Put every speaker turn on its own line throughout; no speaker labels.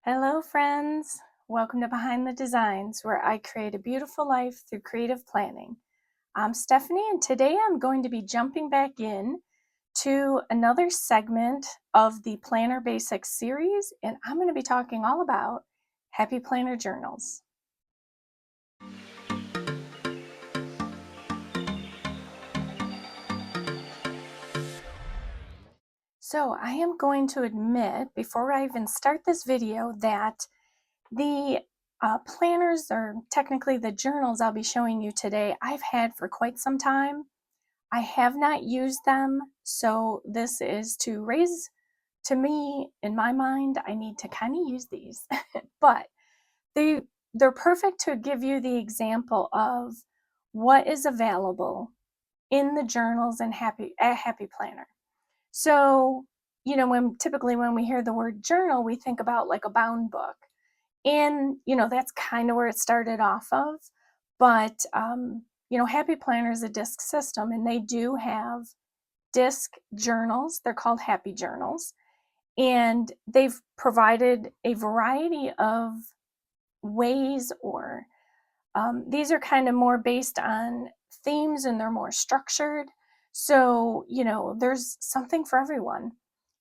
Hello, friends. Welcome to Behind the Designs, where I create a beautiful life through creative planning. I'm Stephanie, and today I'm going to be jumping back in to another segment of the Planner Basics series, and I'm going to be talking all about Happy Planner journals. So I am going to admit, before I even start this video, that the planners, or technically the journals I'll be showing you today, I've had for quite some time. I have not used them, so this is to raise, to me, in my mind, I need to kind of use these. But they're perfect to give you the example of what is available in the journals and Happy Planner. So, typically when we hear the word journal, we think about like a bound book. And, that's kind of where it started off of. But, Happy Planner is a disc system, and they do have disc journals. They're called Happy Journals. And they've provided a variety of ways, or these are kind of more based on themes, and they're more structured. So, there's something for everyone.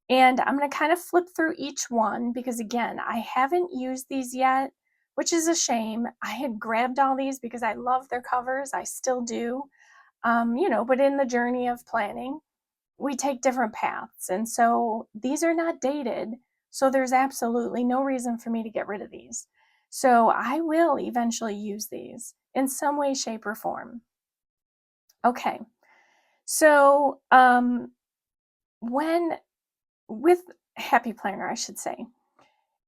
And I'm going to kind of flip through each one because, again, I haven't used these yet, which is a shame. I had grabbed all these because I love their covers. I still do. But in the journey of planning, we take different paths. And so these are not dated. So there's absolutely no reason for me to get rid of these. So I will eventually use these in some way, shape, or form. Okay. So with Happy Planner, I should say,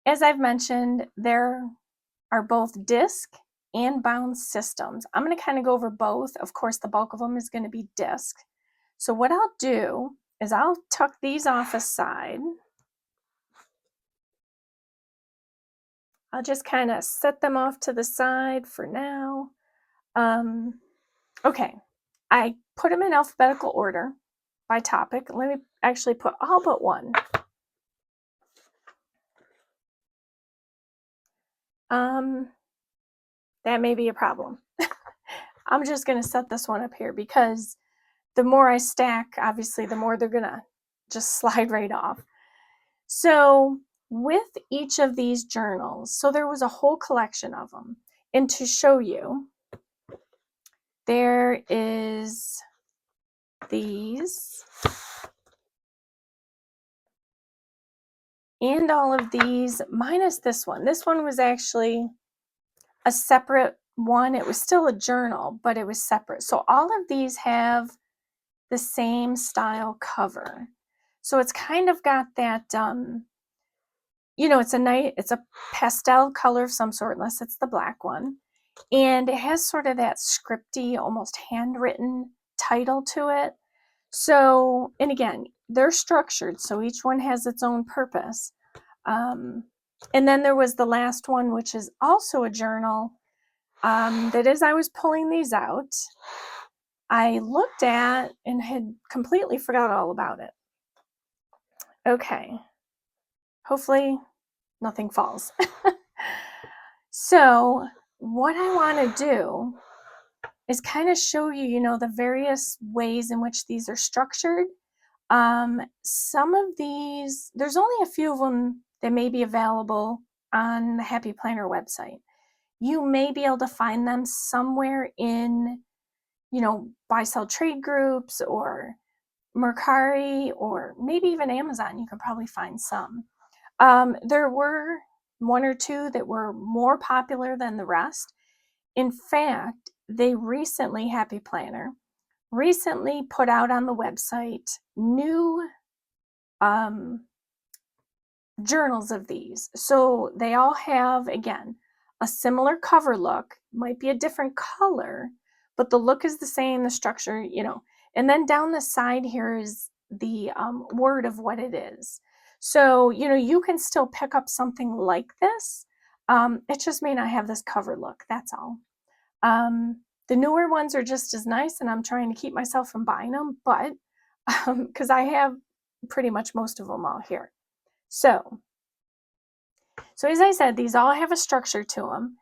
as I've mentioned, there are both disc and bound systems. I'm going to kind of go over both. Of course, the bulk of them is going to be disc. So what I'll do is I'll tuck these off aside. I'll just kind of set them off to the side for now. Okay, I put them in alphabetical order by topic. Let me actually put all but one. That may be a problem. I'm just going to set this one up here because the more I stack, obviously, the more they're going to just slide right off. So with each of these journals, so there was a whole collection of them. And to show you, there is these and all of these minus this one. This one was actually a separate one. It was still a journal, but it was separate. So all of these have the same style cover. So it's kind of got that, it's a pastel color of some sort, unless it's the black one. And it has sort of that scripty, almost handwritten title to it. So, and again, they're structured, so each one has its own purpose. And then there was the last one, which is also a journal, that as I was pulling these out, I looked at and had completely forgot all about it. Okay, hopefully nothing falls. So what I want to do is kind of show you, the various ways in which these are structured. Some of these, there's only a few of them that may be available on the Happy Planner website. You may be able to find them somewhere in, buy sell trade groups or Mercari, or maybe even Amazon. You can probably find some. There were one or two that were more popular than the rest. In fact, they recently, Happy Planner, recently put out on the website new journals of these. So they all have, again, a similar cover look, might be a different color, but the look is the same, the structure, and then down the side here is the word of what it is. So, you can still pick up something like this. It just may not have this cover look, that's all. The newer ones are just as nice, and I'm trying to keep myself from buying them, but because I have pretty much most of them all here. So So as I said, these all have a structure to them,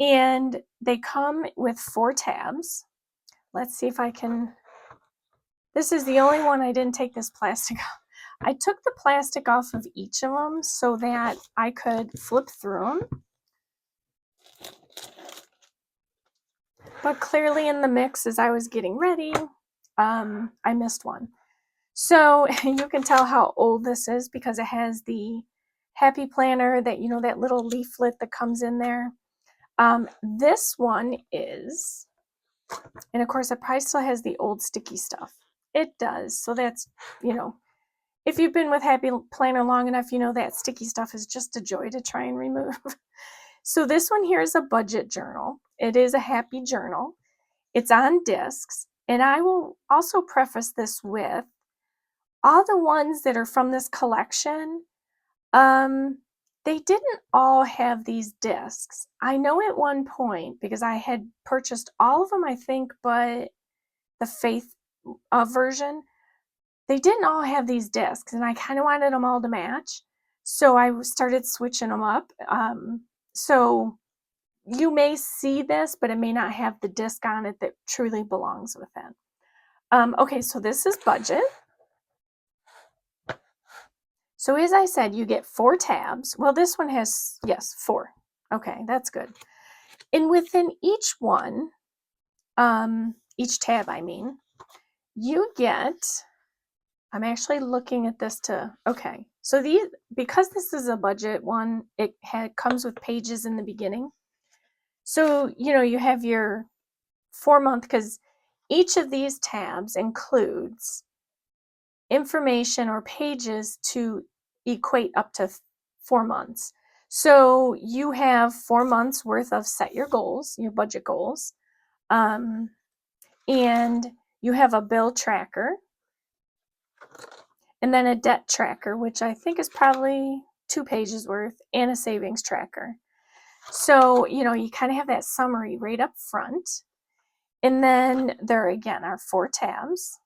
and they come with 4 tabs. Let's see if I can, this is the only one I didn't take this plastic off. I took the plastic off of each of them so that I could flip through them. But clearly in the mix as I was getting ready, I missed one. So you can tell how old this is because it has the Happy Planner, that, you know, that little leaflet that comes in there. This one is, and of course it probably still has the old sticky stuff. It does. So that's, you know, if you've been with Happy Planner long enough, you know that sticky stuff is just a joy to try and remove. So this one here is a budget journal. It is a happy journal. It's on discs. And I will also preface this with all the ones that are from this collection, they didn't all have these discs. I know at one point, because I had purchased all of them, I think, but the Faith version, they didn't all have these discs, and I kind of wanted them all to match. So I started switching them up. So you may see this, but it may not have the disc on it that truly belongs with it. Okay, so this is budget. So as I said, you get 4 tabs. Well, this one has, yes, 4. Okay, that's good. And within each one, each tab, I mean, you get, I'm actually looking at this to, okay. So these, because this is a budget one, it comes with pages in the beginning. So, you know, you have your 4-month, because each of these tabs includes information or pages to equate up to 4 months. So you have 4 months worth of set your goals, your budget goals, and you have a bill tracker, and then a debt tracker, which I think is probably 2 pages worth, and a savings tracker. So, you know, you kind of have that summary right up front. And then there again are 4 tabs.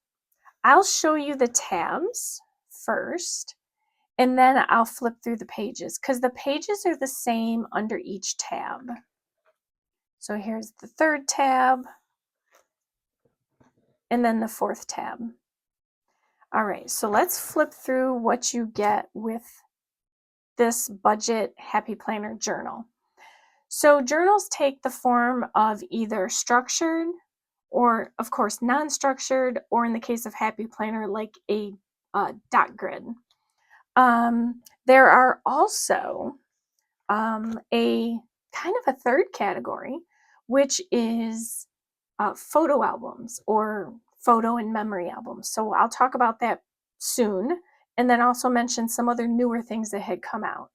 I'll show you the tabs first, and then I'll flip through the pages, because the pages are the same under each tab. So here's the 3rd tab, and then the 4th tab. All right, so let's flip through what you get with this budget Happy Planner journal. So journals take the form of either structured or, of course, non-structured, or in the case of Happy Planner, like a dot grid. There are also a kind of a 3rd category, which is photo albums or photo and memory albums. So I'll talk about that soon, and then also mention some other newer things that had come out.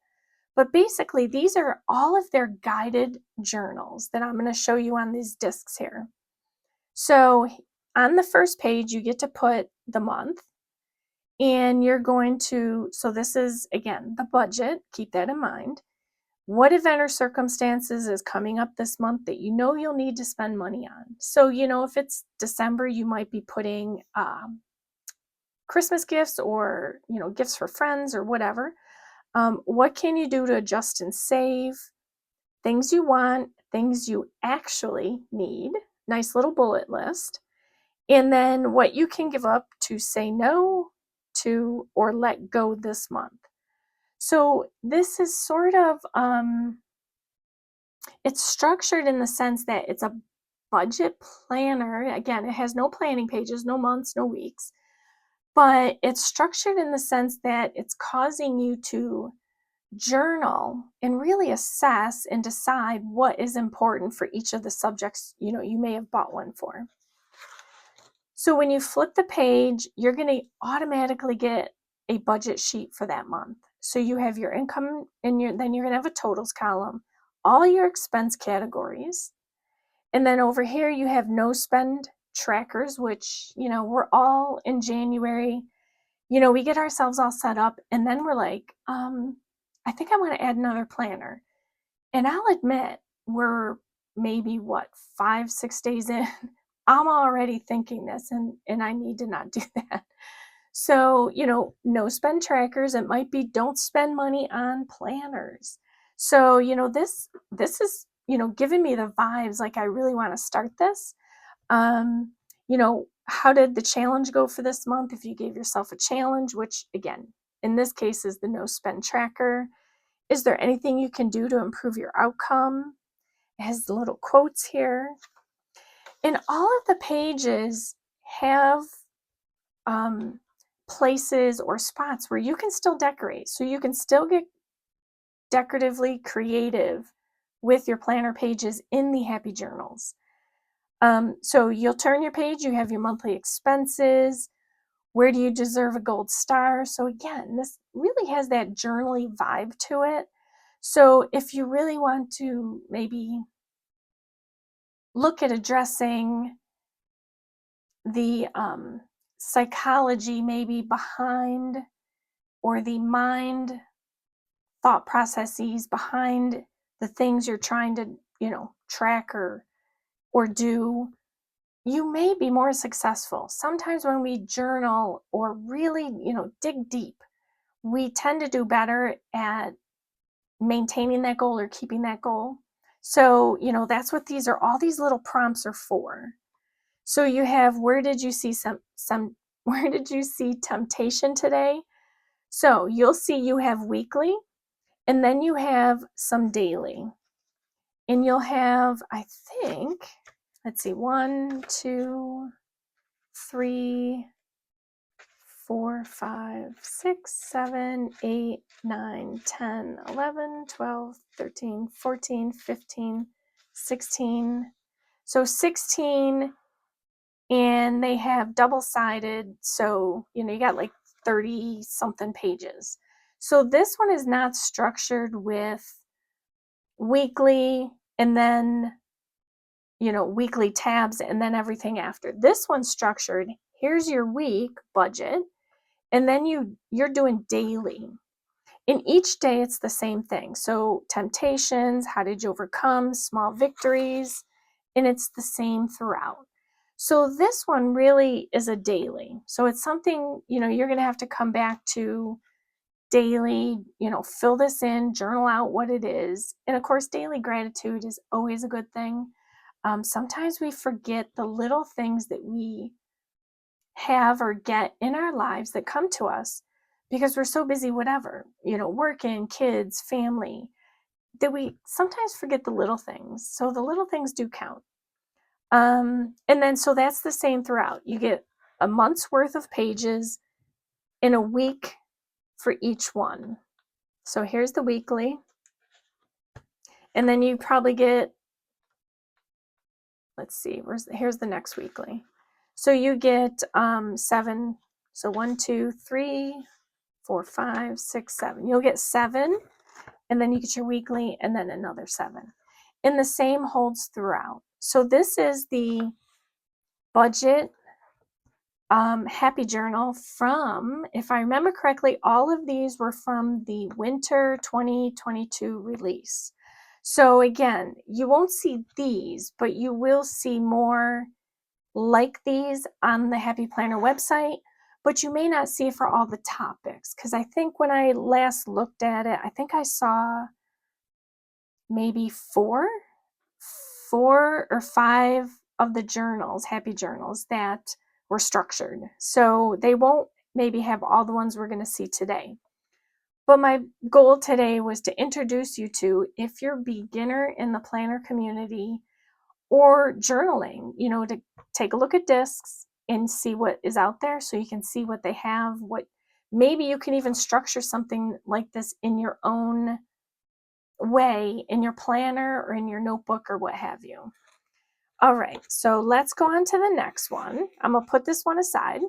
But basically, these are all of their guided journals that I'm going to show you on these discs here. So on the first page, you get to put the month, and you're going to, so this is, again, the budget, keep that in mind. What event or circumstances is coming up this month that you know you'll need to spend money on? So, you know, if it's December, you might be putting Christmas gifts, or, you know, gifts for friends or whatever. What can you do to adjust and save? Things you want, things you actually need, nice little bullet list. And then what you can give up to say no to or let go this month. So this is sort of, it's structured in the sense that it's a budget planner. Again, it has no planning pages, no months, no weeks, but it's structured in the sense that it's causing you to journal and really assess and decide what is important for each of the subjects, you know, you may have bought one for. So when you flip the page, you're going to automatically get a budget sheet for that month. So you have your income, and then you're going to have a totals column, all your expense categories. And then over here you have no spend trackers, which, you know, we're all in January. You know, we get ourselves all set up, and then we're like, I think I want to add another planner. And I'll admit, we're maybe 5-6 days in. I'm already thinking this, and I need to not do that. So, you know, no spend trackers. It might be don't spend money on planners. So, this is, giving me the vibes like I really want to start this. Um, how did the challenge go for this month? If you gave yourself a challenge, which again, in this case is the no spend tracker, is there anything you can do to improve your outcome? It has the little quotes here. And all of the pages have places or spots where you can still decorate. So you can still get decoratively creative with your planner pages in the happy journals. So you'll turn your page, you have your monthly expenses. Where do you deserve a gold star? So again, this really has that journaly vibe to it. So if you really want to maybe look at addressing the psychology maybe behind, or the mind thought processes behind the things you're trying to, track or do, you may be more successful. Sometimes when we journal or really, dig deep, we tend to do better at maintaining that goal or keeping that goal. So, that's what all these little prompts are for. So you have, where did you see where did you see temptation today? So you'll see you have weekly, and then you have some daily. And you'll have, I think, let's see, 1, 2, 3, 4, 5, 6, 7, 8, 9, 10, 11, 12, 13, 14, 15, 16. So 16, and they have double-sided. So, you got like 30 something pages. So this one is not structured with weekly and then, weekly tabs and then everything after. This one's structured. Here's your week budget. And then you're doing daily. In each day, it's the same thing. So temptations, how did you overcome, small victories, and it's the same throughout. So this one really is a daily. So it's something, you're going to have to come back to daily, fill this in, journal out what it is. And of course, daily gratitude is always a good thing. Sometimes we forget the little things that we have or get in our lives that come to us because we're so busy, whatever, working, kids, family, that we sometimes forget the little things. So the little things do count. And then, so that's the same throughout. You get a month's worth of pages in a week for each one. So here's the weekly. And then you probably get, let's see, here's the next weekly. So you get 7. So 1, 2, 3, 4, 5, 6, 7. You'll get 7, and then you get your weekly, and then another 7. And the same holds throughout. So this is the budget happy journal from, if I remember correctly, all of these were from the winter 2022 release. So again, you won't see these, but you will see more like these on the Happy Planner website, but you may not see it for all the topics, because I think when I last looked at it, I think I saw maybe 4 or 5 of the journals, happy journals, that were structured. So they won't maybe have all the ones we're going to see today. But my goal today was to introduce you to, if you're a beginner in the planner community or journaling, to take a look at discs and see what is out there, so you can see what they have, what maybe you can even structure something like this in your own way, in your planner or in your notebook or what have you. All right, so let's go on to the next one. I'm going to put this one aside.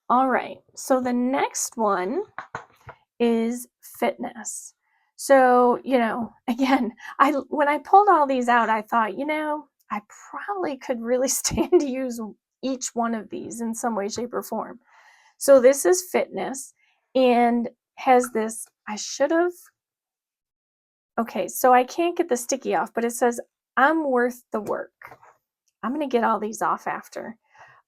All right, so the next one is fitness. So, again, when I pulled all these out, I thought, I probably could really stand to use each one of these in some way, shape, or form. So this is fitness, and has this, okay, so I can't get the sticky off, but it says, I'm worth the work. I'm going to get all these off after.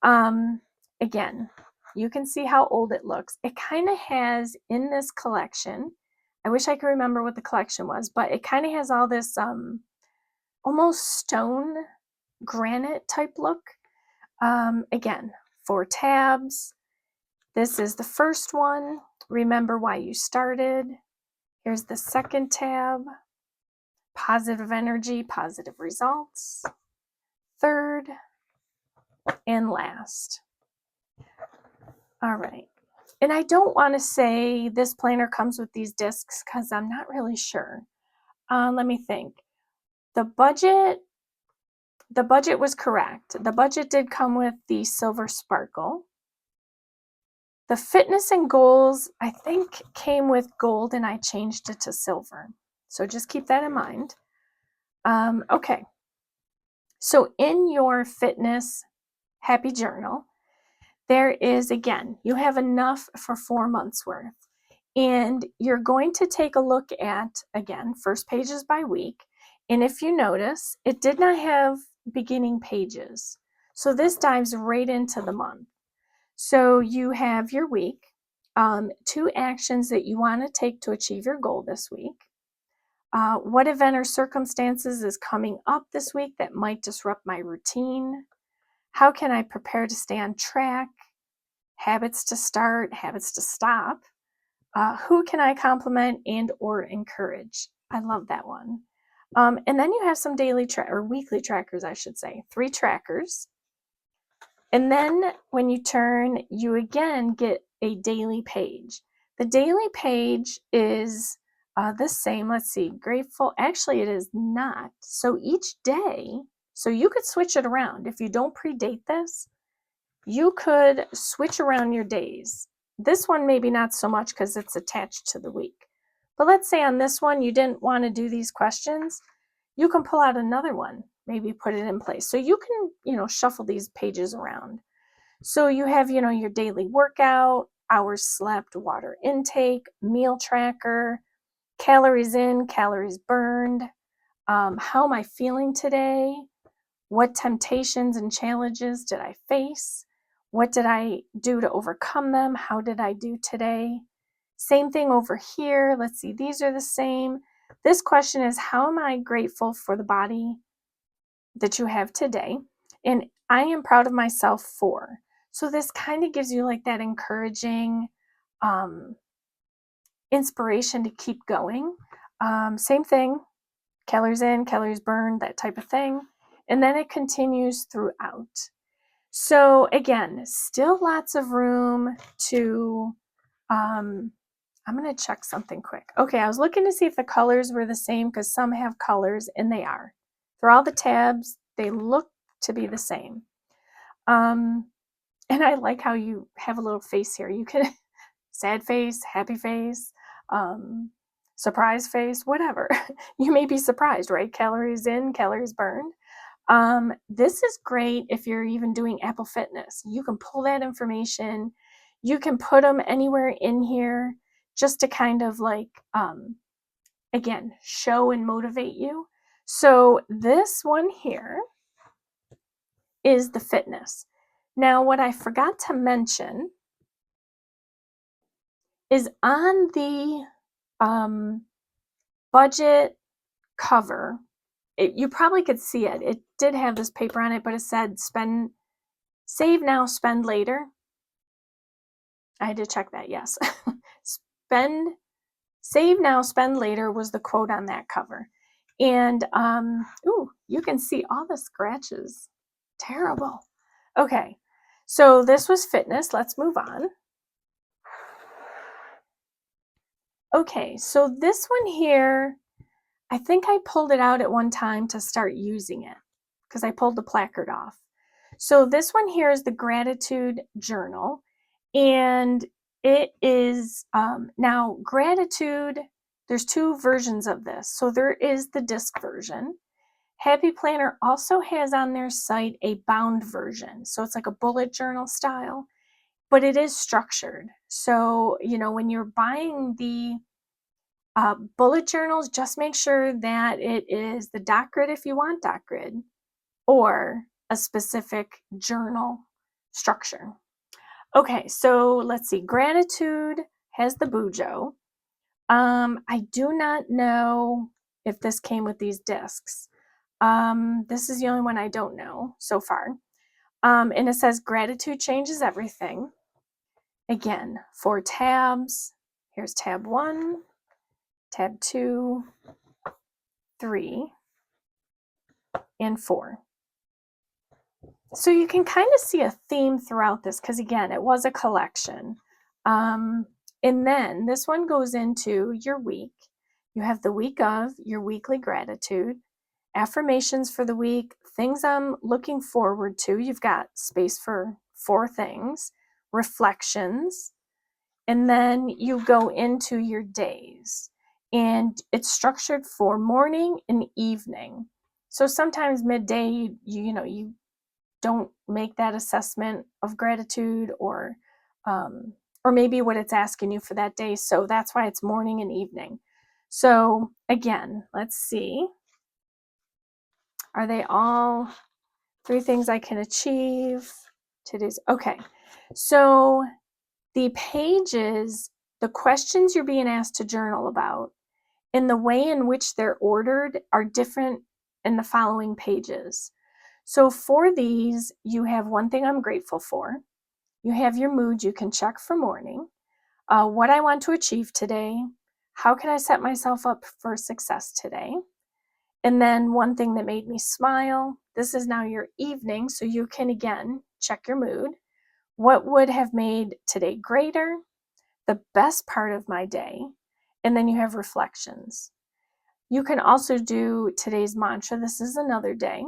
Again, you can see how old it looks. It kind of has, in this collection, I wish I could remember what the collection was, but it kind of has all this almost stone granite type look. Again, 4 tabs. This is the first one. Remember why you started. Here's the second tab. Positive energy, positive results. Third and last. All right. And I don't want to say this planner comes with these discs because I'm not really sure. Let me think. The budget was correct. The budget did come with the silver sparkle. The fitness and goals, I think, came with gold and I changed it to silver. So just keep that in mind. Okay. So in your fitness happy journal, there is, again, you have enough for 4 months worth. And you're going to take a look at, again, first pages by week. And if you notice, it did not have beginning pages. So this dives right into the month. So you have your week, 2 actions that you want to take to achieve your goal this week. What event or circumstances is coming up this week that might disrupt my routine? How can I prepare to stay on track? Habits to start, habits to stop. Who can I compliment and or encourage? I love that one. And then you have some daily or weekly trackers, I should say, 3 trackers. And then when you turn, you again get a daily page. The daily page is the same. Let's see, grateful. Actually, it is not. So each day, so you could switch it around. If you don't predate this, you could switch around your days. This one maybe not so much because it's attached to the week. But let's say on this one you didn't want to do these questions. You can pull out another one, maybe put it in place. So you can, shuffle these pages around. So you have, your daily workout, hours slept, water intake, meal tracker, calories in, calories burned, how am I feeling today? What temptations and challenges did I face? What did I do to overcome them? How did I do today? Same thing over here. Let's see, these are the same. This question is, how am I grateful for the body that you have today? And I am proud of myself for. So this kind of gives you like that encouraging inspiration to keep going. Same thing, calories in, calories burned, that type of thing. And then it continues throughout. So again, still lots of room to, I'm going to check something quick. Okay, I was looking to see if the colors were the same because some have colors and they are. Through all the tabs, they look to be the same. And I like how you have a little face here. You can, sad face, happy face, surprise face, whatever. You may be surprised, right? Calories in, calories burned. This is great if you're even doing Apple Fitness. You can pull that information. You can put them anywhere in here just to kind of like, again, show and motivate you. So this one here is the fitness. Now, what I forgot to mention is on the budget cover, you probably could see it. It did have this paper on it, but it said save now, spend later. I had to check that, yes. Save now, spend later was the quote on that cover. And, you can see all the scratches. Terrible. Okay, so this was fitness. Let's move on. Okay, so this one here, I think I pulled it out at one time to start using it because I pulled the placard off. So this one here is the gratitude journal, and it is now gratitude. There's 2 versions of this. So there is the disc version. Happy Planner also has on their site a bound version. So it's like a bullet journal style, but it is structured. So, when you're buying the bullet journals, just make sure that it is the dot grid if you want dot grid, or a specific journal structure. Okay, so let's see. Gratitude has the Bujo. I do not know if this came with these discs. This is the only one I don't know so far. And it says gratitude changes everything. Again, 4 tabs. Here's tab 1, tab 2, 3, and 4. So you can kind of see a theme throughout this because, again, it was a collection. And then this one goes into your week. You have the week of, your weekly gratitude, affirmations for the week, things I'm looking forward to. You've got space for 4 things, reflections, and then you go into your days. And it's structured for morning and evening. So sometimes midday, you don't make that assessment of gratitude or maybe what it's asking you for that day. So that's why it's morning and evening. So again, let's see. Are they all 3 things I can achieve? Today's okay. So the pages, the questions you're being asked to journal about, and the way in which they're ordered are different in the following pages. So for these, you have one thing I'm grateful for. You have your mood you can check for morning. What I want to achieve today. How can I set myself up for success today? And then one thing that made me smile. This is now your evening, so you can again check your mood. What would have made today greater? The best part of my day. And then you have reflections. You can also do today's mantra. This is another day.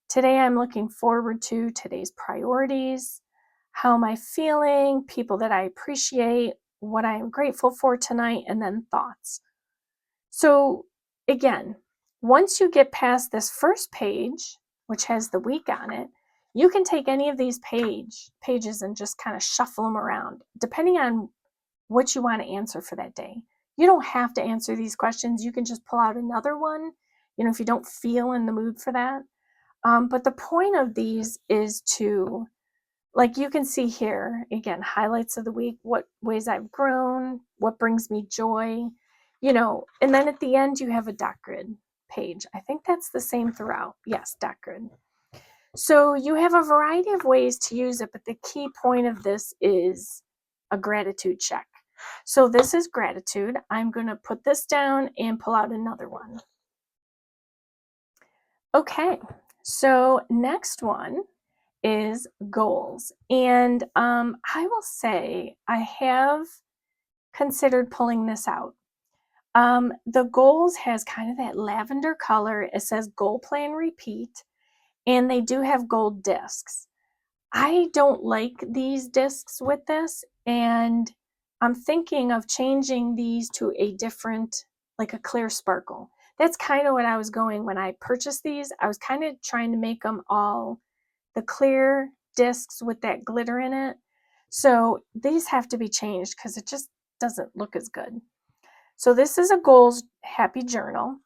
Today I'm looking forward to today's priorities. How am I feeling? People that I appreciate, what I am grateful for tonight, and then thoughts. So again, once you get past this first page, which has the week on it, you can take any of these pages and just kind of shuffle them around, depending on what you want to answer for that day. You don't have to answer these questions. You can just pull out another one, if you don't feel in the mood for that. But the point of these is to, like you can see here, again, highlights of the week, what ways I've grown, what brings me joy, and then at the end you have a dot grid page. I think that's the same throughout. Yes, dot grid. So you have a variety of ways to use it, but the key point of this is a gratitude check. So this is gratitude. I'm going to put this down and pull out another one. Okay, so next one is goals. And I will say I have considered pulling this out. The goals has kind of that lavender color. It says goal plan repeat, and they do have gold discs. I don't like these discs with this, and I'm thinking of changing these to a different, like a clear sparkle. That's kind of what I was going when I purchased these. I was kind of trying to make them all the clear discs with that glitter in it. So these have to be changed because it just doesn't look as good. So this is a goals happy journal.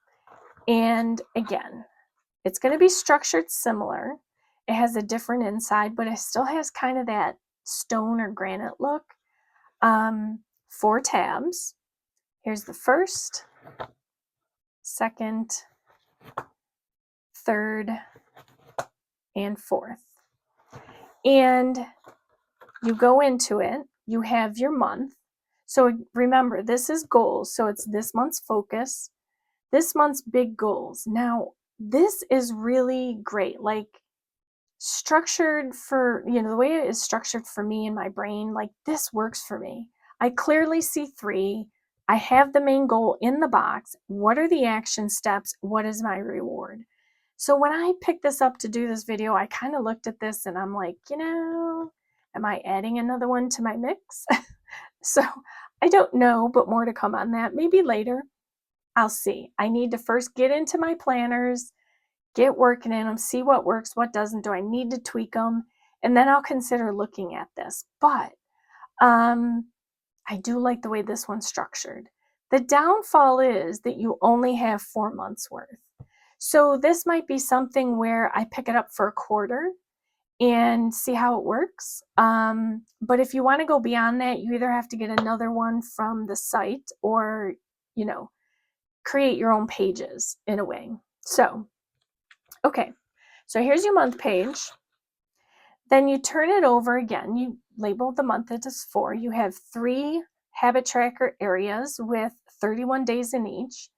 And again, it's going to be structured similar. It has a different inside, but it still has kind of that stone or granite look. 4 tabs. Here's the first, second, third, and fourth. And you go into it, you have your month. So remember, this is goals. So it's this month's focus, this month's big goals. Now, this is really great. Like structured for, the way it is structured for me in my brain, like this works for me. I clearly see 3. I have the main goal in the box. What are the action steps? What is my reward? So when I picked this up to do this video, I kind of looked at this and I'm like, am I adding another one to my mix? So I don't know, but more to come on that. Maybe later. I'll see. I need to first get into my planners, get working in them, see what works, what doesn't. Do I need to tweak them? And then I'll consider looking at this. But I do like the way this one's structured. The downfall is that you only have 4 months worth. So this might be something where I pick it up for a quarter and see how it works. But if you want to go beyond that, you either have to get another one from the site or you know, create your own pages in a way. So, okay, so here's your month page. Then you turn it over again. You label the month it is for. You have 3 habit tracker areas with 31 days in each.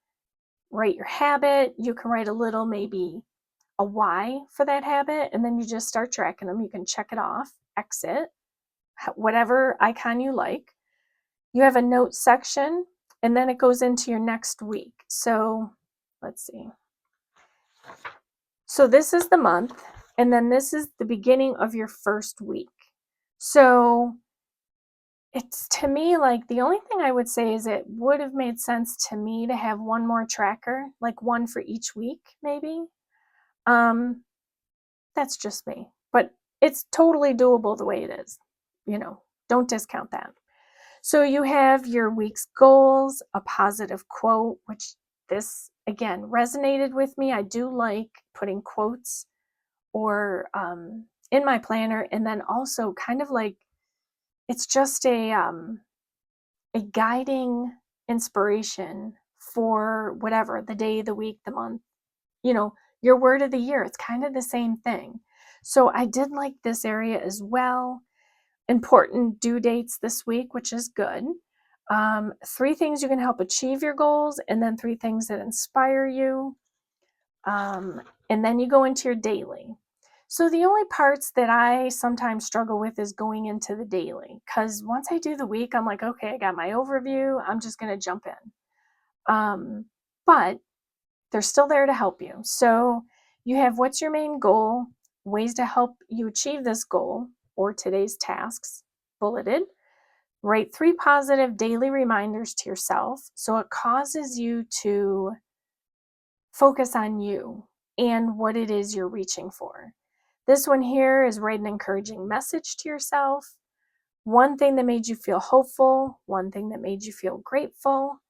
Write your habit. You can write a little, maybe a why for that habit, and then you just start tracking them. You can check it off, exit, whatever icon you like. You have a note section, and then it goes into your next week. So let's see. So this is the month, and then this is the beginning of your first week. So it's, to me, like, the only thing I would say is it would have made sense to me to have one more tracker, like one for each week, maybe. That's just me, but it's totally doable the way it is. Don't discount that. So you have your week's goals, a positive quote, which this again resonated with me. I do like putting quotes or in my planner, and then also kind of like it's just a guiding inspiration for whatever the day, the week, the month, your word of the year. It's kind of the same thing. So I did like this area as well. Important due dates this week, which is good. 3 things you can help achieve your goals, and then 3 things that inspire you. And then you go into your daily. So the only parts that I sometimes struggle with is going into the daily, because once I do the week, I'm like, okay, I got my overview. I'm just going to jump in. But they're still there to help you. So you have what's your main goal, ways to help you achieve this goal or today's tasks, bulleted. Write 3 positive daily reminders to yourself so it causes you to focus on you and what it is you're reaching for. This one here is write an encouraging message to yourself. One thing that made you feel hopeful, one thing that made you feel grateful.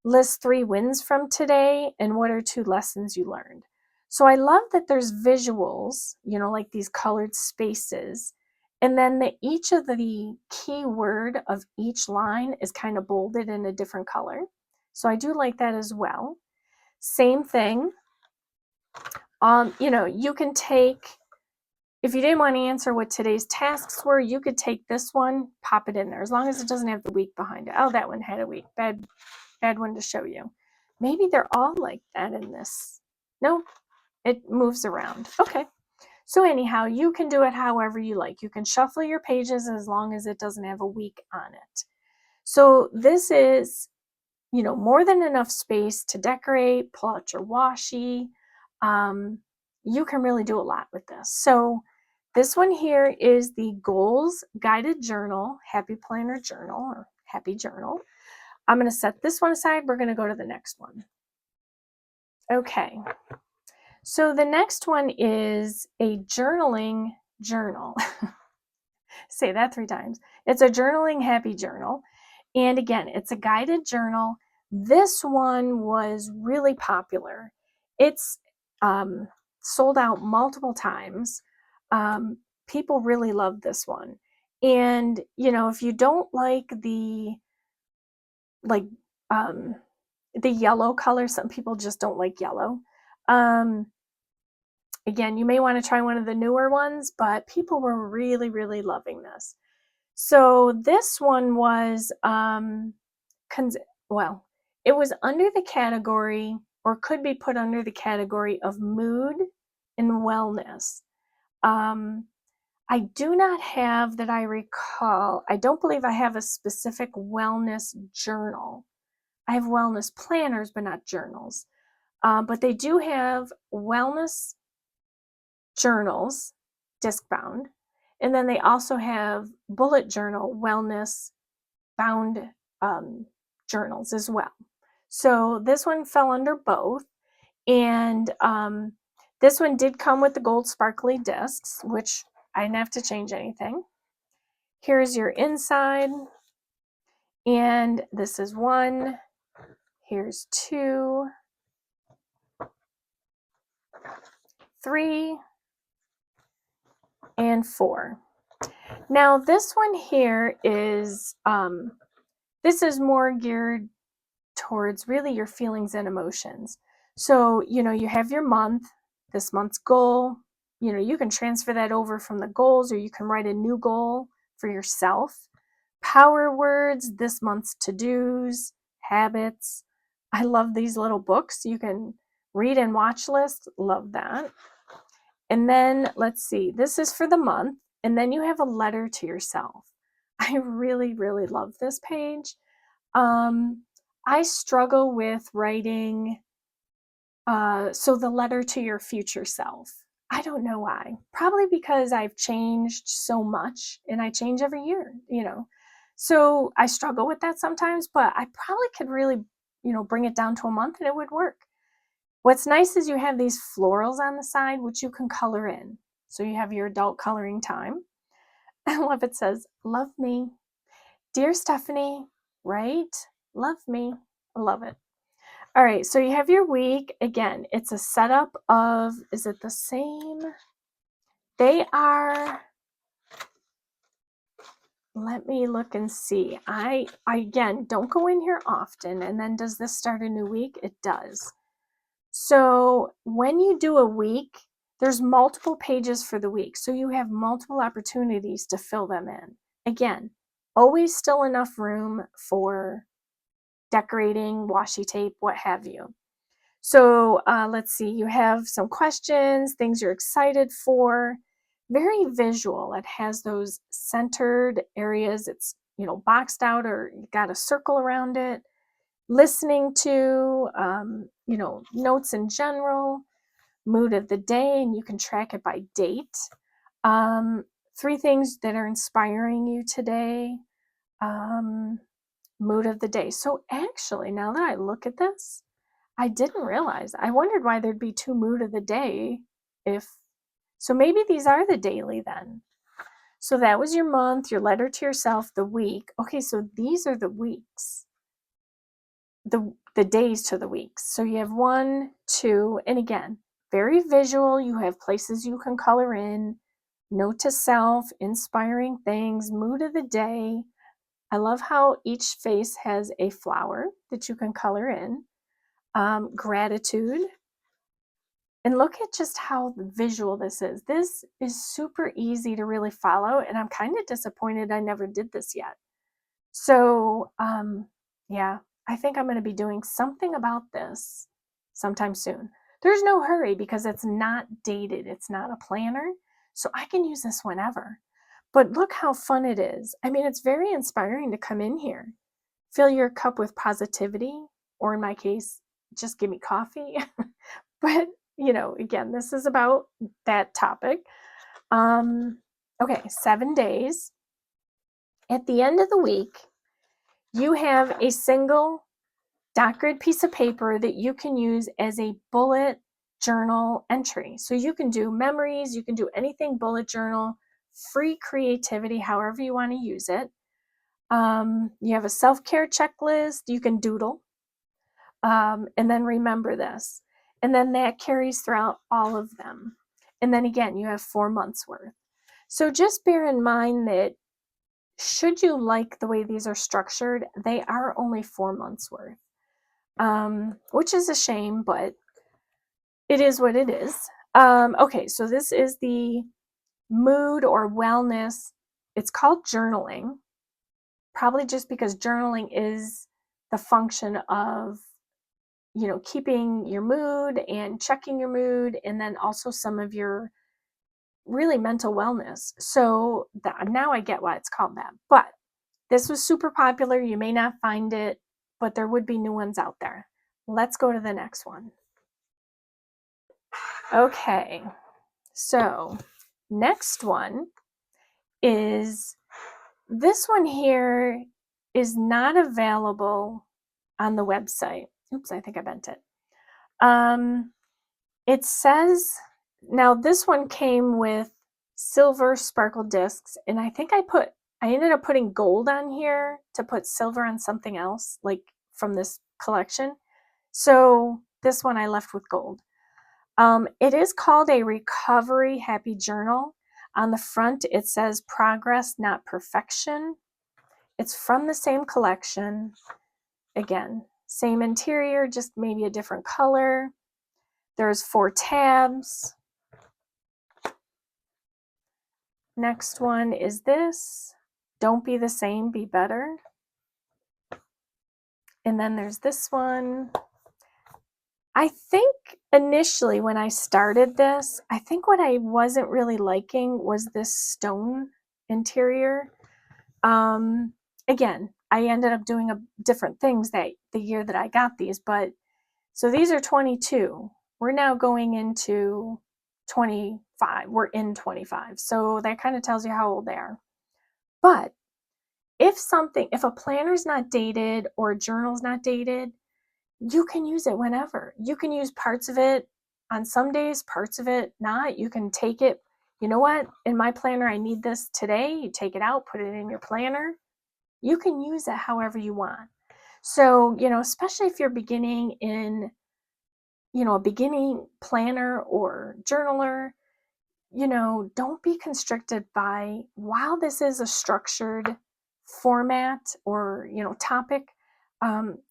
List 3 wins from today, and what are 2 lessons you learned. So I love that there's visuals, like these colored spaces, and then each of the key word of each line is kind of bolded in a different color. So I do like that as well. Same thing. You can take, if you didn't want to answer what today's tasks were, you could take this one, pop it in there, as long as it doesn't have the week behind it. Oh, that one had a week. Bad one to show you. Maybe they're all like that in this. No, it moves around. Okay. So anyhow, you can do it however you like. You can shuffle your pages as long as it doesn't have a week on it. So this is, more than enough space to decorate, pull out your washi. You can really do a lot with this. So this one here is the Goals Guided Journal, Happy Planner Journal, or Happy Journal. I'm going to set this one aside. We're going to go to the next one. Okay. So the next one is a journaling journal. Say that 3 times. It's a journaling happy journal. And again, it's a guided journal. This one was really popular. It's sold out multiple times. People really love this one. And, if you don't like the yellow color, some people just don't like yellow. Again, you may want to try one of the newer ones, but people were really, really loving this. So this one was, it was under the category, or could be put under the category of mood and wellness. I do not have, that I recall, I don't believe I have a specific wellness journal. I have wellness planners, but not journals. But they do have wellness journals, Discbound, and then they also have bullet journal wellness bound journals as well. So this one fell under both, and this one did come with the gold sparkly discs, which I didn't have to change anything. Here's your inside, and this is 1. Here's 2, 3, and 4. Now this one here is this is more geared towards really your feelings and emotions. So, you have your month, this month's goal. You can transfer that over from the goals, or you can write a new goal for yourself. Power words, this month's to-dos, habits. I love these little books. You can read and watch list. Love that. And then let's see, this is for the month. And then you have a letter to yourself. I really, really love this page. I struggle with writing, so the letter to your future self. I don't know why. Probably because I've changed so much, and I change every year, So I struggle with that sometimes, but I probably could really, bring it down to a month and it would work. What's nice is you have these florals on the side, which you can color in. So you have your adult coloring time. I love it says, love me. Dear Stephanie, right? Love me. I love it. All right, so you have your week. Again, it's a setup of, is it the same? They are, let me look and see. I again, don't go in here often. And then does this start a new week? It does. So when you do a week, there's multiple pages for the week. So you have multiple opportunities to fill them in. Again, always still enough room for decorating, washi tape, what have you. So let's see, you have some questions, things you're excited for. Very visual. It has those centered areas. It's, boxed out, or you got a circle around it. Listening to, notes in general, mood of the day, and you can track it by date. 3 things that are inspiring you today. Mood of the day. So actually, now that I look at this, I didn't realize. I wondered why there'd be 2 mood of the day so maybe these are the daily then. So that was your month, your letter to yourself, the week. Okay, so these are the weeks. The days to the weeks. So you have 1, 2, and again, very visual. You have places you can color in. Note to self, inspiring things, mood of the day. I love how each face has a flower that you can color in. Gratitude. And look at just how visual this is. This is super easy to really follow, and I'm kind of disappointed I never did this yet. So, yeah, I think I'm going to be doing something about this sometime soon. There's no hurry because it's not dated. It's not a planner, so I can use this whenever. But look how fun it is. I mean, it's very inspiring to come in here. Fill your cup with positivity, or in my case, just give me coffee. But, again, this is about that topic. Okay, 7 days. At the end of the week, you have a single dot grid piece of paper that you can use as a bullet journal entry. So you can do memories, you can do anything bullet journal, free creativity, however you want to use it. You have a self-care checklist, you can doodle, and then remember this. And then that carries throughout all of them. And then again, you have 4 months worth. So just bear in mind that should you like the way these are structured, they are only 4 months worth, which is a shame, but it is what it is. Okay, so this is the mood or wellness. It's called journaling, probably just because journaling is the function of, keeping your mood and checking your mood, and then also some of your really mental wellness. So now I get why it's called that. But this was super popular. You may not find it, but there would be new ones out there. Let's go to the next one. Okay, so next one is, this one here is not available on the website. Oops, I think I bent it. It says, now this one came with silver sparkle discs, and I think I ended up putting gold on here to put silver on something else, like from this collection. So this one I left with gold. It is called a Recovery Happy Journal. On the front, it says progress, not perfection. It's from the same collection. Again, Same interior, just maybe a different color. There's 4 tabs. Next one is this. Don't be the same, be better. And then there's this one. I think initially when I started this, I think what I wasn't really liking was this stone interior. Again, I ended up doing different things that the year that I got these, but so these are 22. We're now going into 25. We're in 25. So that kind of tells you how old they are. But if a planner's not dated or a journal's not dated, you can use it whenever. You can use parts of it on some days, parts of it not. You can take it, you know what, in my planner, I need this today. You take it out, put it in your planner. You can use it however you want. So, especially if you're beginning in, a beginning planner or journaler, don't be constricted by, while this is a structured format or, topic,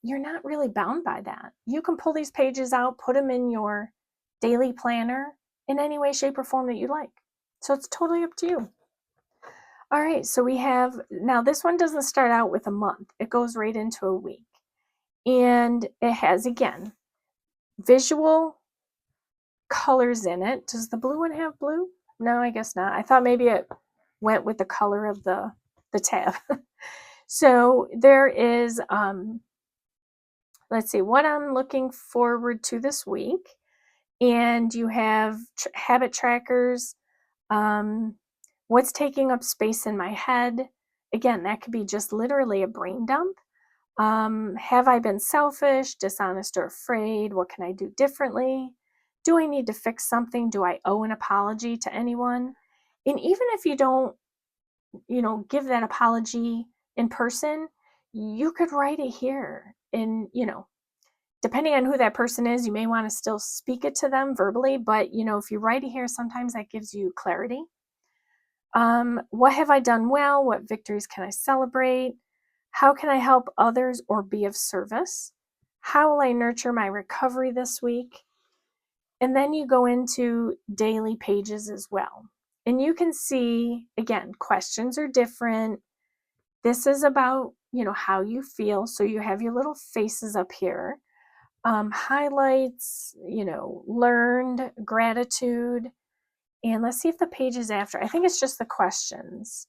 you're not really bound by that. You can pull these pages out, put them in your daily planner in any way, shape, or form that you like. So it's totally up to you. All right, so we have, now this one doesn't start out with a month. It goes right into a week. And it has, again, visual colors in it. Does the blue one have blue? No, I guess not. I thought maybe it went with the color of the tab. So there is, let's see, what I'm looking forward to this week. And you have habit trackers, what's taking up space in my head. Again, that could be just literally a brain dump. Have I been selfish, dishonest, or afraid? What can I do differently? Do I need to fix something? Do I owe an apology to anyone? And even if you don't, give that apology in person, you could write it here. And, depending on who that person is, you may want to still speak it to them verbally, but, if you write it here, sometimes that gives you clarity. What have I done well? What victories can I celebrate? How can I help others or be of service? How will I nurture my recovery this week? And then you go into daily pages as well. And you can see, again, questions are different. This is about, how you feel. So you have your little faces up here. Highlights, learned, gratitude. And let's see if the page is after. I think it's just the questions.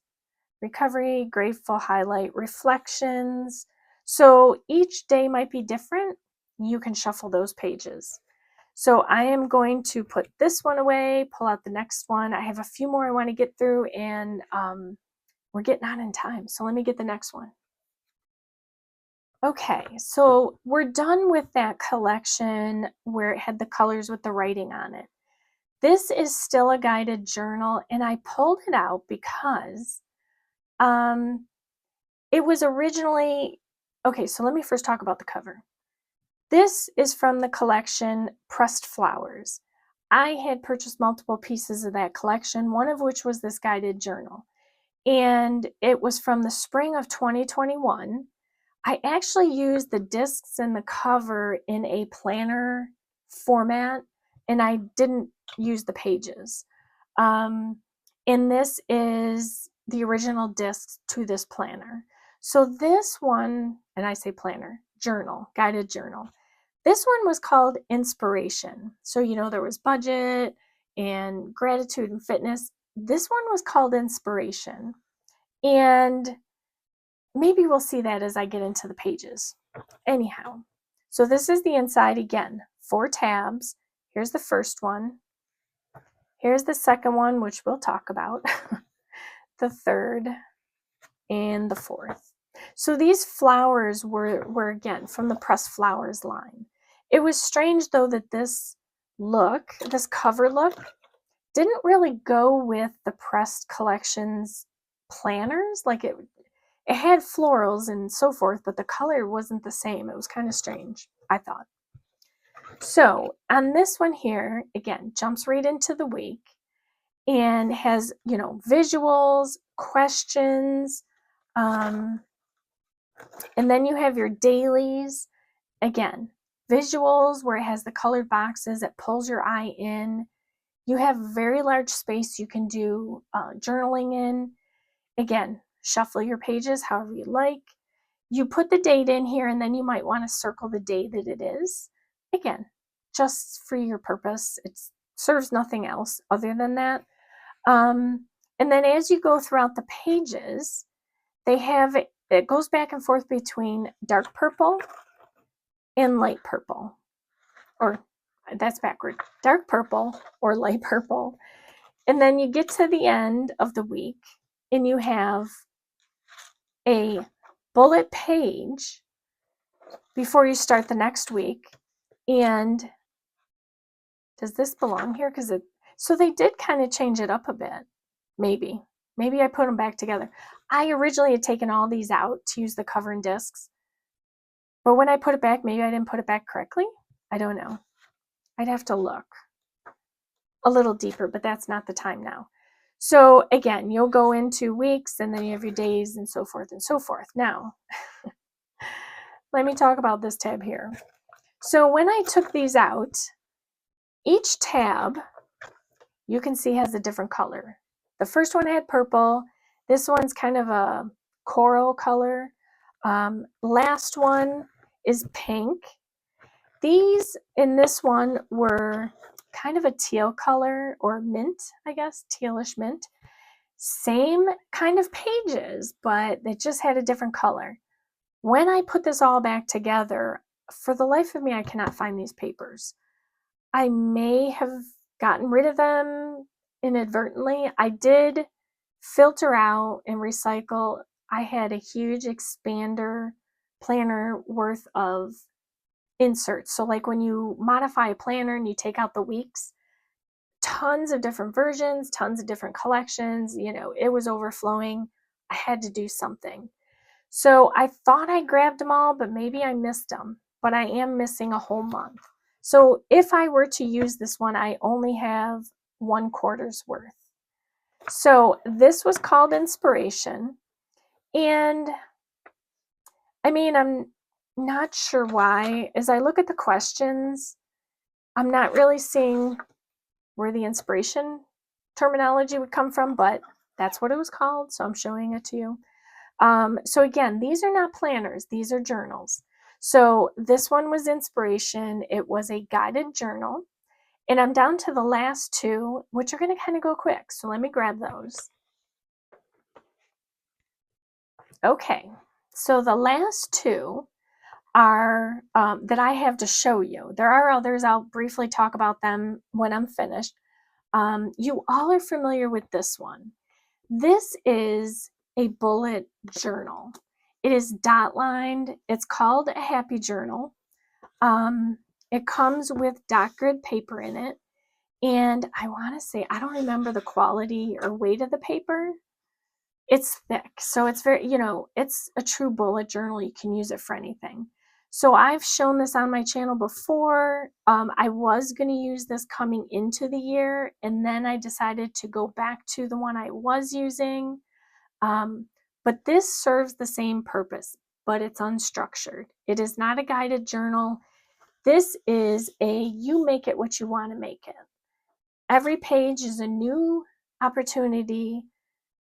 Recovery, grateful, highlight, reflections. So each day might be different. You can shuffle those pages. So I am going to put this one away, pull out the next one. I have a few more I want to get through, and we're getting on in time. So let me get the next one. Okay, so we're done with that collection where it had the colors with the writing on it. This is still a guided journal, and I pulled it out because it was originally, okay, so let me first talk about the cover. This is from the collection Pressed Flowers. I had purchased multiple pieces of that collection, one of which was this guided journal. And it was from the spring of 2021. I actually used the discs and the cover in a planner format, and I didn't use the pages. And this is the original discs to this planner. So this one, and I say planner, journal, guided journal. This one was called Inspiration. So, there was budget and gratitude and fitness. This one was called Inspiration. And maybe we'll see that as I get into the pages. Anyhow, so this is the inside again, 4 tabs. Here's the first one. Here's the second one, which we'll talk about, the third, and the fourth. So these flowers were again from the Pressed Flowers line. It was strange though that this cover look, didn't really go with the Pressed Collections planners. Like it had florals and so forth, but the color wasn't the same. It was kind of strange, I thought. So on this one here, again, jumps right into the week and has, visuals, questions, and then you have your dailies. again, visuals where it has the colored boxes, it pulls your eye in. You have very large space you can do journaling in. Again, shuffle your pages however you like. You put the date in here, and then you might want to circle the day that it is. Again, just for your purpose. It serves nothing else other than that. And then as you go throughout the pages, they have, it goes back and forth between dark purple and light purple. Or that's backward. Dark purple or light purple. And then you get to the end of the week and you have a bullet page before you start the next week. And does this belong here? So they did kind of change it up a bit. Maybe I put them back together. I originally had taken all these out to use the cover and discs, but when I put it back, maybe I didn't put it back correctly. I don't know. I'd have to look a little deeper, but that's not the time now. So again, you'll go into weeks and then you have your days and so forth and so forth. Now, let me talk about this tab here. So when I took these out, each tab you can see has a different color. The first one had purple. This one's kind of a coral color. Last one is pink. These in this one were kind of a teal color, or mint, I guess, tealish mint. Same kind of pages, but they just had a different color. When I put this all back together, for the life of me, I cannot find these papers. I may have gotten rid of them inadvertently. I did filter out and recycle. I had a huge expander planner worth of inserts. So like when you modify a planner and you take out the weeks, tons of different versions, tons of different collections, it was overflowing. I had to do something. So I thought I grabbed them all, but maybe I missed them, but I am missing a whole month. So if I were to use this one, I only have 1/4's worth. So this was called Inspiration. And I mean, I'm not sure why. As I look at the questions, I'm not really seeing where the inspiration terminology would come from, but that's what it was called. So I'm showing it to you. So again, these are not planners. These are journals. So this one was Inspiration. It was a guided journal. And I'm down to the last two, which are going to kind of go quick. So let me grab those. Okay, so the last two are that I have to show you. There are others. I'll briefly talk about them when I'm finished. You all are familiar with this one. This is a bullet journal. It is dot lined. It's called a happy journal. It comes with dot grid paper in it. And I want to say, I don't remember the quality or weight of the paper. It's thick. So it's very, it's a true bullet journal. You can use it for anything. So I've shown this on my channel before. I was going to use this coming into the year, and then I decided to go back to the one I was using. But this serves the same purpose, but it's unstructured. It is not a guided journal. This is you make it what you want to make it. Every page is a new opportunity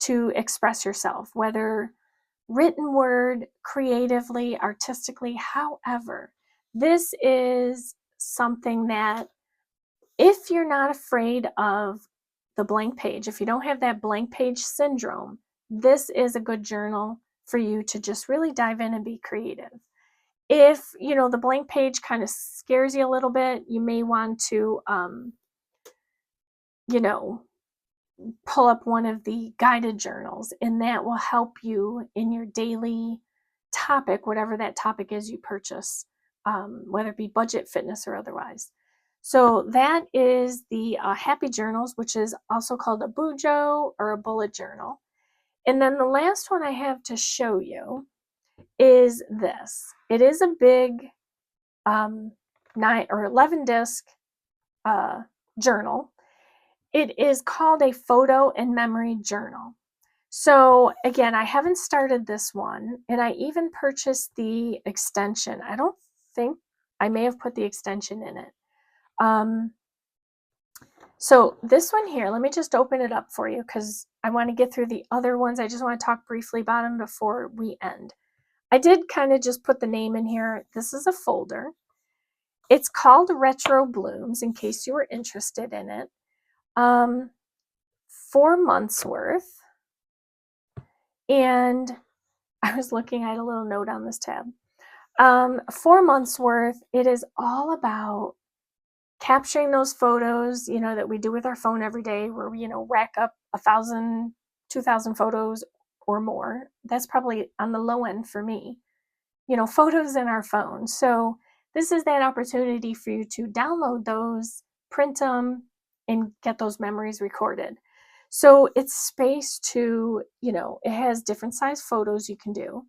to express yourself, whether written word, creatively, artistically, however. This is something that, if you're not afraid of the blank page, if you don't have that blank page syndrome, this is a good journal for you to just really dive in and be creative. If, the blank page kind of scares you a little bit, you may want to, pull up one of the guided journals, and that will help you in your daily topic, whatever that topic is you purchase, whether it be budget, fitness, or otherwise. So that is the Happy Journals, which is also called a bujo or a bullet journal. And then the last one I have to show you is this. It is a big 9 or 11 disc journal. It is called a photo and memory journal. So again, I haven't started this one, and I even purchased the extension. I don't think I may have put the extension in it. So this one here, let me just open it up for you because I want to get through the other ones. I just want to talk briefly about them before we end. I did kind of just put the name in here. This is a folder. It's called Retro Blooms, in case you were interested in it. 4 months worth. And I was looking at a little note on this tab. 4 months worth. It is all about capturing those photos, that we do with our phone every day, where we, rack up 1,000, 2,000 photos or more. That's probably on the low end for me, photos in our phone. So this is that opportunity for you to download those, print them, and get those memories recorded. So it's space to, it has different size photos you can do.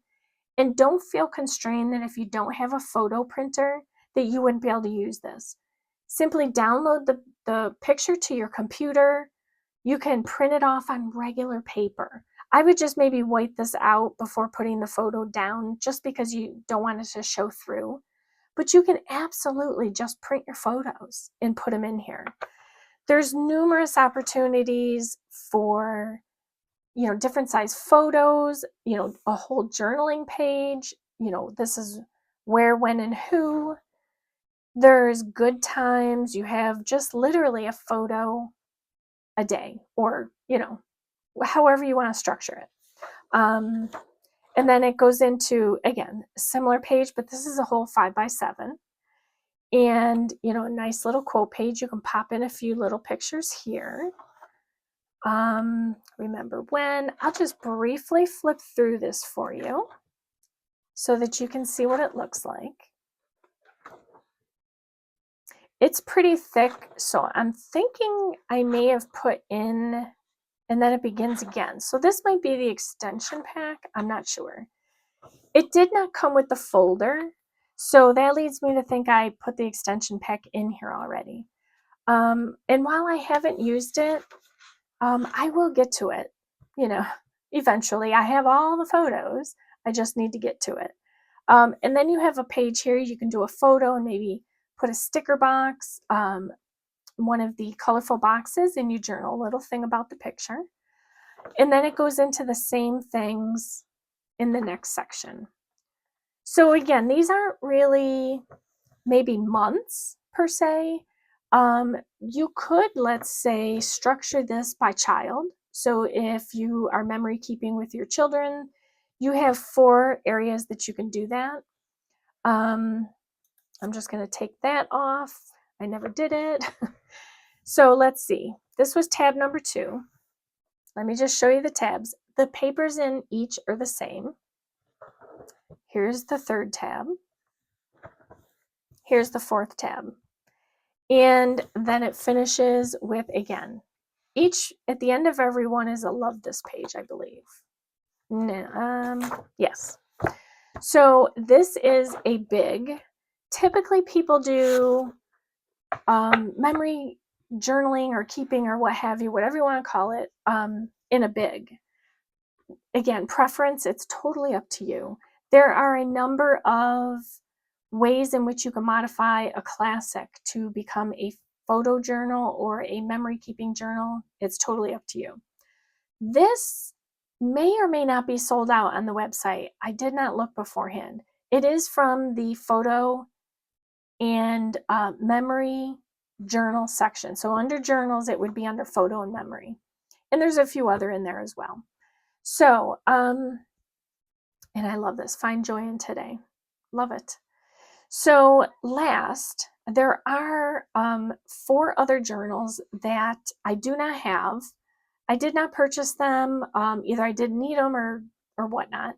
And don't feel constrained that if you don't have a photo printer, that you wouldn't be able to use this. Simply download the picture to your computer. You can print it off on regular paper. I would just maybe white this out before putting the photo down, just because you don't want it to show through. But you can absolutely just print your photos and put them in here. There's numerous opportunities for, different size photos, a whole journaling page. This is where, when, and who. There's good times. You have just literally a photo a day, or, however you want to structure it. And then it goes into, again, a similar page, but this is a whole 5x7. And, a nice little quote page. You can pop in a few little pictures here. Remember when. I'll just briefly flip through this for you so that you can see what it looks like. It's pretty thick, so I'm thinking I may have put in, and then it begins again. So this might be the extension pack. I'm not sure. It did not come with the folder, so that leads me to think I put the extension pack in here already. And while I haven't used it, I will get to it, eventually. I have all the photos. I just need to get to it. And then you have a page here. You can do a photo and maybe put a sticker box, one of the colorful boxes in your journal, a little thing about the picture. And then it goes into the same things in the next section. So again, these aren't really maybe months per se. You could, let's say, structure this by child. So if you are memory keeping with your children, you have 4 areas that you can do that. I'm just going to take that off. I never did it. So let's see. This was tab number 2. Let me just show you the tabs. The papers in each are the same. Here's the 3rd tab. Here's the 4th tab. And then it finishes with, again, each, at the end of every one is a love this page, I believe. Yes. So this is a big. Typically people do memory journaling or keeping or what have you, whatever you want to call it, in a big. Again, preference, it's totally up to you. There are a number of ways in which you can modify a classic to become a photo journal or a memory keeping journal. It's totally up to you. This may or may not be sold out on the website. I did not look beforehand. It is from the photo and memory journal section. So under journals, it would be under photo and memory. And there's a few other in there as well. So, and I love this. Find joy in today. Love it. So last, there are 4 other journals that I do not have. I did not purchase them. Either I didn't need them or whatnot.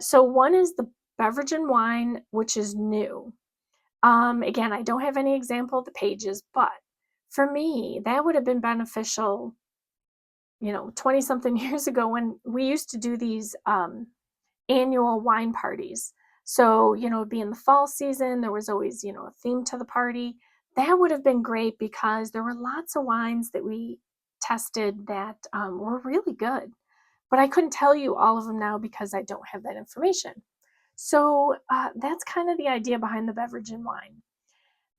So one is the beverage and wine, which is new. Again, I don't have any example of the pages, but for me, that would have been beneficial, 20 something years ago when we used to do these annual wine parties. So, it'd be in the fall season, there was always, a theme to the party. That would have been great because there were lots of wines that we tested that were really good. But I couldn't tell you all of them now because I don't have that information. So that's kind of the idea behind the beverage and wine.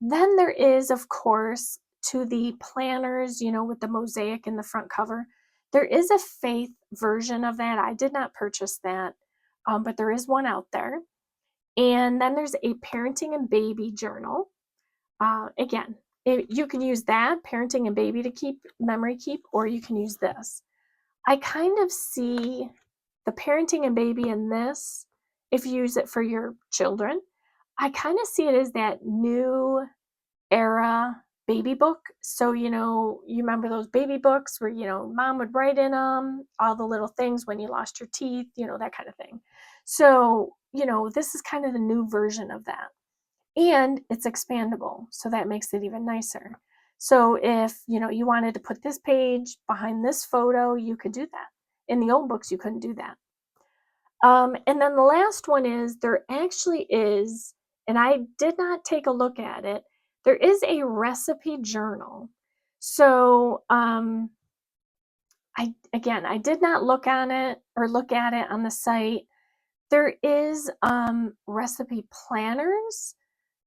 Then there is, of course, to the planners, you know, with the mosaic in the front cover. There is a faith version of that. I did not purchase that, but there is one out there. And then there's a parenting and baby journal. Again, you can use that, parenting and baby, to keep memory keep, or you can use this. I kind of see the parenting and baby in this, if you use it for your children, I kind of see it as that new era baby book. So, you know, you remember those baby books where, you know, mom would write in them all the little things when you lost your teeth, you know, that kind of thing. So, you know, this is kind of the new version of that. And it's expandable, so that makes it even nicer. So if, you know, you wanted to put this page behind this photo, you could do that. In the old books, you couldn't do that. And then the last one is, there actually is, and I did not take a look at it, there is a recipe journal. So I did not look on it or look at it on the site. There is recipe planners.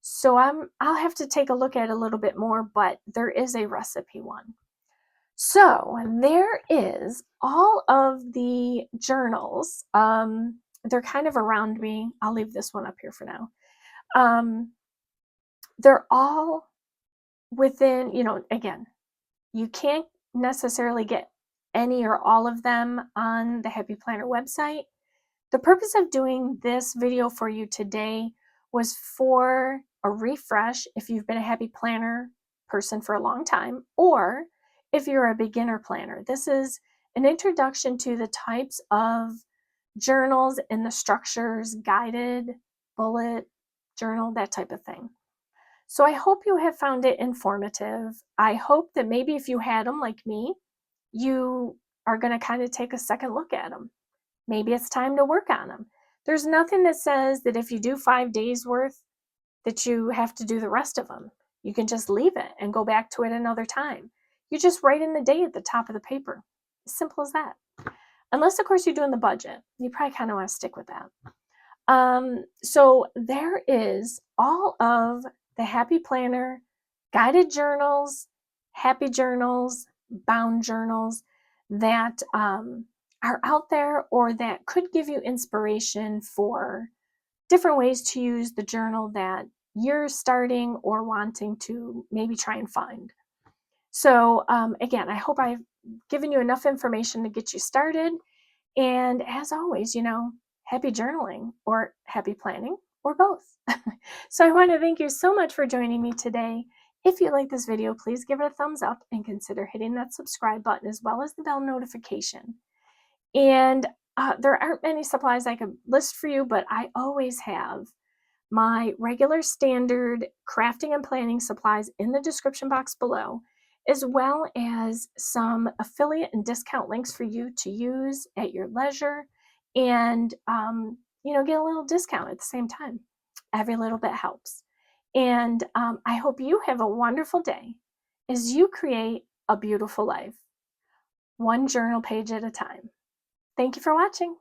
So I'll have to take a look at it a little bit more, but there is a recipe one. So there is all of the journals. They're kind of around me. I'll leave this one up here for now. They're all within, you know, again, you can't necessarily get any or all of them on the Happy Planner website. The purpose of doing this video for you today was for a refresh if you've been a Happy Planner person for a long time, or if you're a beginner planner. This is an introduction to the types of journals and the structures, guided, bullet journal, that type of thing. So I hope you have found it informative. I hope that maybe if you had them like me, you are going to kind of take a second look at them. Maybe it's time to work on them. There's nothing that says that if you do 5 days worth, that you have to do the rest of them. You can just leave it and go back to it another time. You just write in the day at the top of the paper. As simple as that. Unless, of course, you're doing the budget. You probably kind of want to stick with that. So there is all of the Happy Planner guided journals, happy journals, bound journals that are out there, or that could give you inspiration for different ways to use the journal that you're starting or wanting to maybe try and find. So again, I hope I've given you enough information to get you started. And as always, you know, happy journaling or happy planning, or both. So I want to thank you so much for joining me today. If you like this video, please give it a thumbs up and consider hitting that subscribe button as well as the bell notification. And there aren't many supplies I could list for you, but I always have my regular standard crafting and planning supplies in the description box below, as well as some affiliate and discount links for you to use at your leisure, and you know, get a little discount at the same time. Every little bit helps. And I hope you have a wonderful day as you create a beautiful life, one journal page at a time. Thank you for watching.